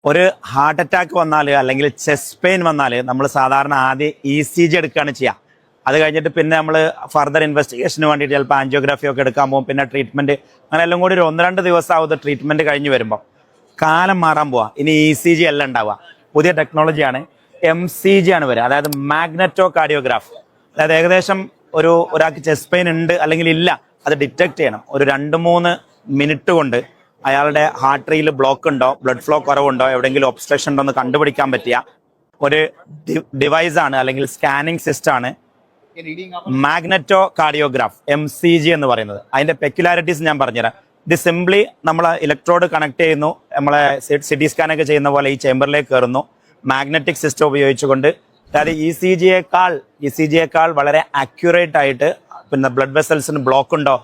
ഒരു heart attack വന്നാൽ അല്ലെങ്കിൽ ചെസ്റ്റ് പെയിൻ വന്നാൽ നമ്മൾ സാധാരണ ആദ്യം ECG എടുക്കുകയാണ് ചെയ്യുക. അത് കഴിഞ്ഞിട്ട് പിന്നെ നമ്മൾ ഫർദർ ഇൻവെസ്റ്റിഗേഷന് വേണ്ടിയിട്ട് ചിലപ്പോൾ ആൻജിയോഗ്രാഫി ഒക്കെ എടുക്കാൻ പോകും. പിന്നെ ട്രീറ്റ്മെൻറ്റ് അങ്ങനെ എല്ലാം കൂടി ഒരു 1-2 ദിവസം ആവുന്നത് ട്രീറ്റ്മെൻറ്റ് കഴിഞ്ഞ് വരുമ്പോൾ കാലം മാറാൻ പോവാ. ഇനി ECG അല്ല ഉണ്ടാവുക, പുതിയ ടെക്നോളജിയാണ്. MCG ആണ് വരിക, അതായത് മാഗ്നറ്റോ കാർഡിയോഗ്രാഫ്. അതായത് ഏകദേശം ഒരാൾക്ക് ചെസ്റ്റ് പെയിൻ ഉണ്ട് അല്ലെങ്കിൽ ഇല്ല അത് ഡിറ്റക്ട് ചെയ്യണം. ഒരു 2-3 മിനിറ്റ് കൊണ്ട് അയാളുടെ ഹാർട്ടറിയിൽ ബ്ലോക്ക് ഉണ്ടോ, ബ്ലഡ് ഫ്ലോ കുറവുണ്ടോ, എവിടെയെങ്കിലും ഒബ്സ്ട്രക്ഷൻ ഉണ്ടോ എന്ന് കണ്ടുപിടിക്കാൻ പറ്റിയ ഒരു ഡിവൈസാണ് അല്ലെങ്കിൽ സ്കാനിങ് സിസ്റ്റമാണ് മാഗ്നറ്റോ കാർഡിയോഗ്രാഫ്, MCG എന്ന് പറയുന്നത്. അതിന്റെ പെക്യുലാരിറ്റീസ് ഞാൻ പറഞ്ഞുതരാം. ഇത് സിംപ്ലി നമ്മൾ ഇലക്ട്രോഡ് കണക്ട് ചെയ്യുന്നു, നമ്മളെ CT സ്കാനൊക്കെ ചെയ്യുന്ന പോലെ ഈ ചേംബറിലേക്ക് കയറുന്നു, മാഗ്നറ്റിക് സിസ്റ്റം ഉപയോഗിച്ചുകൊണ്ട്. അതായത് ECG-യേക്കാൾ വളരെ അക്യുറേറ്റ് ആയിട്ട് പിന്നെ ബ്ലഡ് വെസൽസിന് ബ്ലോക്ക് ഉണ്ടോ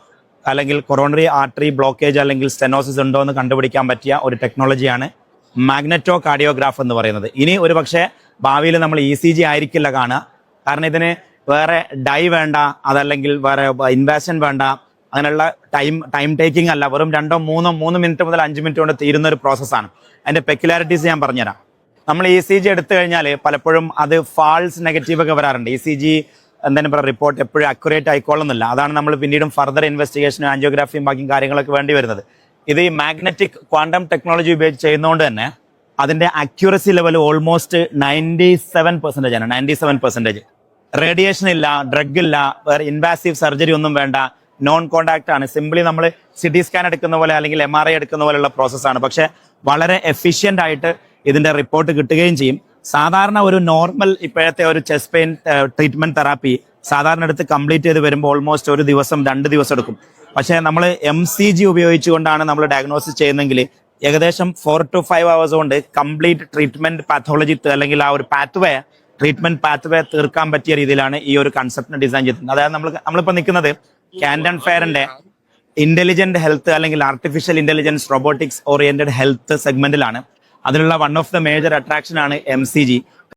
അല്ലെങ്കിൽ കൊറോണറി ആർട്ടറി ബ്ലോക്കേജ് അല്ലെങ്കിൽ സ്റ്റെനോസിസ് ഉണ്ടോ എന്ന് കണ്ടുപിടിക്കാൻ പറ്റിയ ഒരു ടെക്നോളജിയാണ് മാഗ്നറ്റോ കാർഡിയോഗ്രാഫ് എന്ന് പറയുന്നത്. ഇനി ഒരു പക്ഷേ ഭാവിയിൽ നമ്മൾ ECG ആയിരിക്കില്ല കാണുക, കാരണം ഇതിന് വേറെ ഡൈ വേണ്ട, അതല്ലെങ്കിൽ വേറെ ഇൻവാഷൻ വേണ്ട, അങ്ങനെയുള്ള ടൈം ടേക്കിംഗ് അല്ല, വെറും 2-3 മിനിറ്റ് മുതൽ 5 മിനിറ്റ് കൊണ്ട് തീരുന്ന ഒരു പ്രോസസ്സാണ്. അതിന്റെ പെക്യുലാരിറ്റീസ് ഞാൻ പറഞ്ഞുതരാം. നമ്മൾ ECG എടുത്തു കഴിഞ്ഞാൽ പലപ്പോഴും അത് ഫാൾസ് നെഗറ്റീവ് ഒക്കെ വരാറുണ്ട്. ECG എന്തെങ്കിലും പറയുക റിപ്പോർട്ട് എപ്പോഴും അക്യുറേറ്റ് ആയിക്കോളുന്നില്ല. അതാണ് നമ്മൾ പിന്നീടും ഫർദർ ഇൻവെസ്റ്റിഗേഷനും ആൻജിയോഗ്രാഫിയും ബാക്കി കാര്യങ്ങളൊക്കെ വേണ്ടി വരുന്നത്. ഇത് ഈ മാഗ്നറ്റിക് ക്വാണ്ടം ടെക്നോളജി ഉപയോഗിച്ച് ചെയ്യുന്നതുകൊണ്ട് തന്നെ അതിന്റെ അക്യുറസി ലെവൽ ഓൾമോസ്റ്റ് 97% ആണ്. 97%. റേഡിയേഷൻ ഇല്ല, ഡ്രഗ് ഇല്ല, വേറെ ഇൻവാസീവ് സർജറി ഒന്നും വേണ്ട, നോൺ കോണ്ടാക്ട് ആണ്. സിംപ്ലി നമ്മൾ CT സ്കാൻ എടുക്കുന്ന പോലെ അല്ലെങ്കിൽ MRI എടുക്കുന്ന പോലെയുള്ള പ്രോസസ്സാണ്. പക്ഷെ വളരെ എഫിഷ്യന്റ് ആയിട്ട് ഇതിന്റെ റിപ്പോർട്ട് കിട്ടുകയും ചെയ്യും. സാധാരണ ഒരു നോർമൽ ഇപ്പോഴത്തെ ഒരു ചെസ്റ്റ് പെയിൻ ട്രീറ്റ്മെന്റ് തെറാപ്പി സാധാരണ എടുത്ത് കംപ്ലീറ്റ് ചെയ്ത് വരുമ്പോൾ ഓൾമോസ്റ്റ് 1 ദിവസം 2 ദിവസം എടുക്കും. പക്ഷേ നമ്മൾ MCG ഉപയോഗിച്ചുകൊണ്ടാണ് നമ്മൾ ഡയഗ്നോസിസ് ചെയ്യുന്നതെങ്കിൽ ഏകദേശം 4 to 5 hours കൊണ്ട് കംപ്ലീറ്റ് ട്രീറ്റ്മെന്റ് പാത്തോളജി അല്ലെങ്കിൽ ആ ഒരു ട്രീറ്റ്മെന്റ് പാത്വേ തീർക്കാൻ പറ്റിയ രീതിയിലാണ് ഈ ഒരു കൺസെപ്റ്റിനെ ഡിസൈൻ ചെയ്തിട്ടുണ്ട്. അതായത് നമ്മളിപ്പോൾ നിൽക്കുന്നത് കാൻഡൻ ഫെയറിന്റെ ഇന്റലിജന്റ് ഹെൽത്ത് അല്ലെങ്കിൽ artificial intelligence robotics oriented health സെഗ്മെന്റിലാണ്. അതിലുള്ള one of the major attraction ആണ് MCG.